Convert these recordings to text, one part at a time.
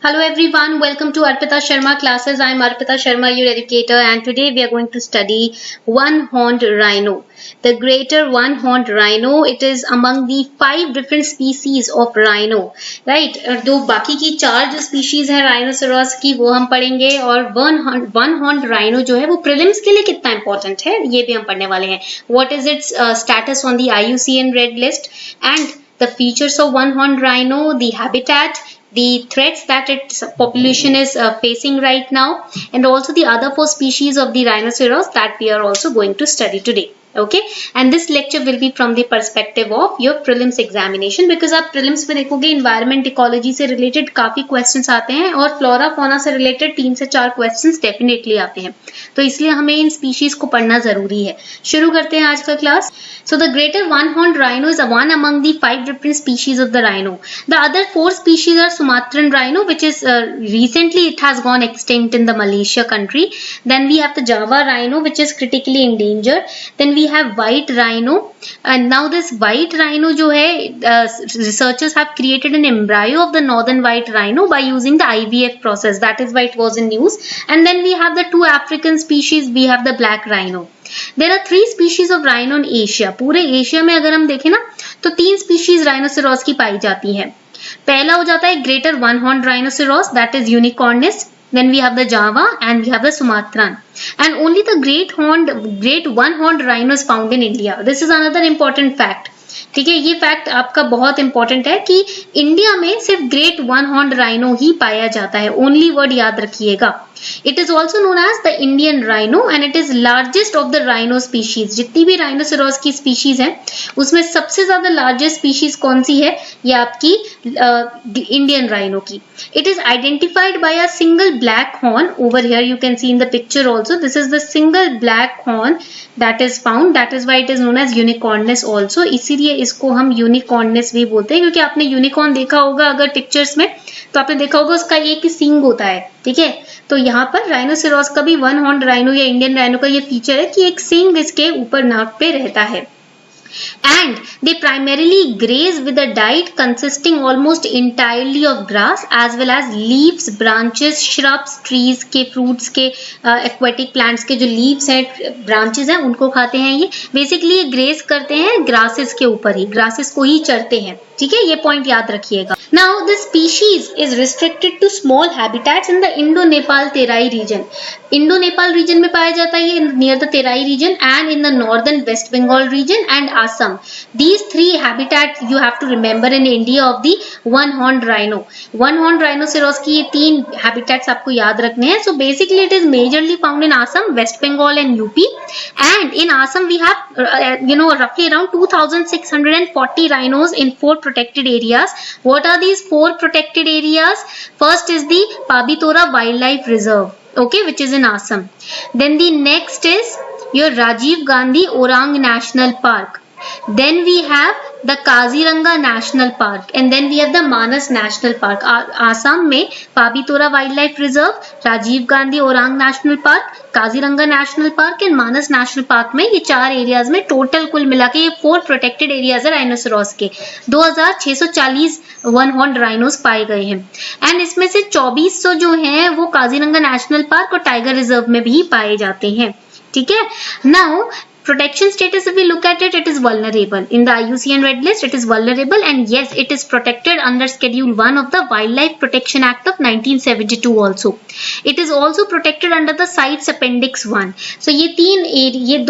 Hello everyone, welcome to Arpita Sharma classes. I am Arpita Sharma, your educator, and today we are going to study one-horned rhino. The greater one-horned rhino, it is among the 5 different species of rhino, right? जो बाकी की 4 जो species है rhinoceros की वो हम पढ़ेंगे और one-horned rhino जो है वो prelims के लिए कितना important है ये भी हम पढ़ने वाले हैं. What is its status on the IUCN Red List and the features of one-horned rhino, the habitat, the threats that its population is facing right now, and also the other 4 species of the rhinoceros that we are also going to study today. Okay, and this lecture will be from the perspective of your prelims examination because आप prelims में देखोगे environment ecology से related काफी questions आते हैं और flora fauna से related 3 से 4 questions definitely आते हैं, तो इसलिए हमें इन species को पढ़ना जरूरी है. शुरू करते हैं आज का class. So the greater one-horned rhino is one among the 5 different species of the rhino. The other 4 species are Sumatran rhino, which is recently it has gone extinct in the Malaysia country. Then we have the Java rhino, which is critically endangered. Then we have white rhino, and now this white rhino जो है researchers have created an embryo of the northern white rhino by using the IVF process. That is why it was in news. And then we have the 2 African species. We have the black rhino. There are 3 species of rhino in Asia. पूरे Asia में अगर हम देखें ना तो 3 species rhinoceros की पाई जाती है. पहला हो जाता है greater one-horned rhinoceros, that is unicornis. Then we have the Java and we have the Sumatran, and only the great one-horned rhino is found in India. This is another important fact. ठीक है, ये fact आपका बहुत important है कि India में सिर्फ great one horn rhino ही पाया जाता है. ओनली वर्ड याद रखिएगा. It is also known as the Indian rhino and it is largest of the rhino species. जितनी भी राइनोसेरोस की स्पीशीज है उसमें सबसे ज्यादा लार्जेस्ट स्पीशीज कौन सी है? ये आपकी इंडियन राइनो की. It is identified by a single black horn. Over here you can see in the picture also, this is the single black horn that is found. That is why it is known as unicornis also. इसीलिए इसको हम unicornis भी बोलते हैं क्योंकि आपने unicorn देखा होगा अगर पिक्चर्स में तो आपने देखा होगा उसका एक ही सींग होता है. ठीक है, तो यहाँ पर राइनोसेरोस का भी वन हॉर्न राइनो या इंडियन राइनो का ये फीचर है कि एक सींग इसके ऊपर नाक पे रहता है. And they primarily graze with a diet consisting almost entirely of grass as well as leaves, branches, shrubs, trees के fruits के aquatic plants के जो leaves हैं, branches हैं, उनको खाते हैं. ये basically ये graze करते हैं grasses के ऊपर ही, grasses को ही चरते हैं. ठीक है, ये पॉइंट याद रखिएगा. Now this species is restricted to small habitats in the Indo-Nepal Terai region. Indo-Nepal region में पाया जाता है ये near the Terai region and in the northern West Bengal region and Assam. These 3 habitats you have to remember in India of the one-horned rhino. One-horned rhinoceros की ये 3 habitats आपको याद रखने हैं. So basically it is majorly found in Assam, West Bengal and UP. And in Assam we have roughly around 2,640 rhinos in 4 protected areas. What are these 4 protected areas? First is the Pabitora Wildlife Reserve, okay, which is in Assam. Then the next is your Rajiv Gandhi Orang National Park. Then we have the Kaziranga National Park and then we have the Manas National Park. Assam में Pabitora Wildlife Reserve, Rajiv Gandhi Orang National Park, Kaziranga National Park and Manas National Park में ये 4 areas में total कुल मिला के ये 4 protected areas है rhinoceros के. 2640 वन हॉर्न राइनोस पाए गए हैं एंड इसमें से 2400 जो हैं वो काजीरंगा नेशनल पार्क और टाइगर रिजर्व में भी पाए जाते हैं. ठीक है, now protection status, if we look at it, it is vulnerable. In the IUCN Red List, it is vulnerable and yes, it is protected under Schedule 1 of the Wildlife Protection Act of 1972 also. It is also protected under the CITES Appendix 1. So ये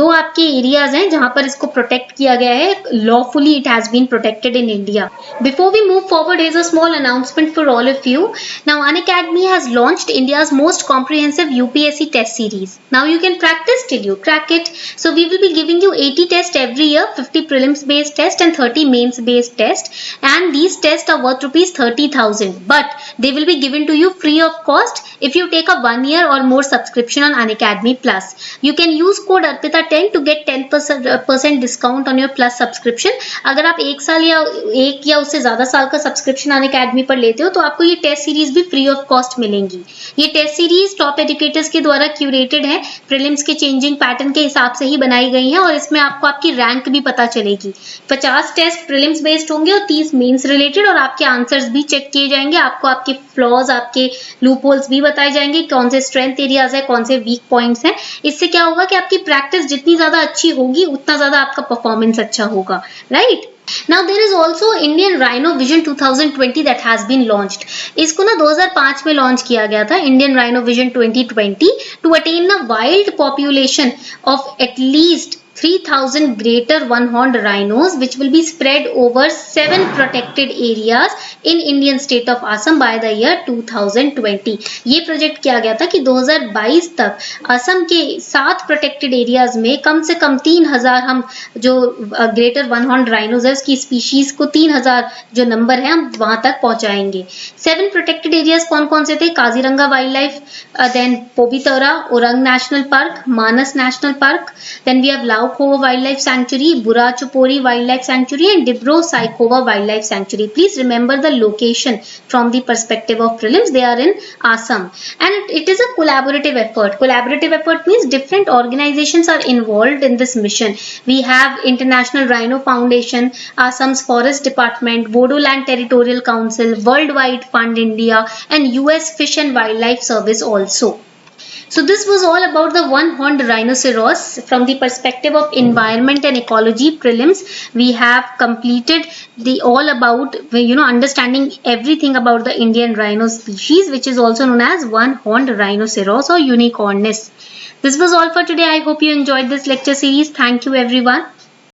2 आपके areas हैं जहाँ पर इसको protect किया गया है. Lawfully it has been protected in India. Before we move forward, here is a small announcement for all of you. Now Unacademy has launched India's most comprehensive UPSC test series. Now you can practice till you crack it. So we will be giving you 80 tests every year, 50 prelims based tests and 30 mains based tests, and these tests are worth rupees 30,000, but they will be given to you free of cost if you take a 1 year or more subscription on Unacademy Plus. You can use code ARPITA10 to get 10% discount on your Plus subscription. अगर आप 1 साल या उससे ज्यादा साल का subscription Unacademy पर लेते हो तो आपको ये टेस्ट सीरीज भी फ्री ऑफ कॉस्ट मिलेंगी. ये टेस्ट सीरीज टॉप एजुकेटर्स के द्वारा क्यूरेटेड है, प्रीलिम्स के चेंजिंग पैटर्न के हिसाब से ही बनाई गई हैं और इसमें आपको आपकी रैंक भी पता चलेगी। 50 टेस्ट प्रीलिम्स बेस्ड होंगे और 30 मेंस रिलेटेड, और आपके आंसर्स भी चेक किए जाएंगे। आपको आपके फ्लॉज, आपके लूपहोल्स भी बताए जाएंगे, कौन से स्ट्रेंथ एरियाज है, कौन से वीक पॉइंट्स हैं। इससे क्या होगा कि आपकी प्रैक्टिस जितनी ज्यादा अच्छी होगी उतना ज्यादा आपका परफॉर्मेंस अच्छा होगा, right. Now there is also Indian Rhino Vision 2020 that has been launched. इसको ना 2005 में लॉन्च किया गया था, Indian Rhino Vision 2020, to attain a wild population of at least 3000 greater one-horned rhinos, which will be spread over 7 protected areas in Indian state of Assam by the year 2020. ये project किया गया था कि 2022 तक असम के 7 प्रोटेक्टेड एरियाज में कम से कम 3000 हम जो ग्रेटर वन हॉर्न राइनोज है उसकी स्पीशीज को 3000 जो नंबर है हम वहां तक पहुंचाएंगे। 7 प्रोटेक्टेड एरियाज कौन कौन से थे? Kaziranga wildlife, then Pobitora, Orang national park, Manas national park, then we have Laukova Wildlife Sanctuary, Burachupori Wildlife Sanctuary, and Dibro-Saikova Wildlife Sanctuary. Please remember the location from the perspective of prelims. They are in Assam, and it is a collaborative effort. Collaborative effort means different organizations are involved in this mission. We have International Rhino Foundation, Assam's Forest Department, Bodoland Territorial Council, Worldwide Fund India, and US Fish and Wildlife Service also. So this was all about the one-horned rhinoceros from the perspective of environment and ecology prelims. We have completed the all about understanding everything about the Indian rhino species, which is also known as one-horned rhinoceros or unicornis. This was all for today. I hope you enjoyed this lecture series. Thank you everyone.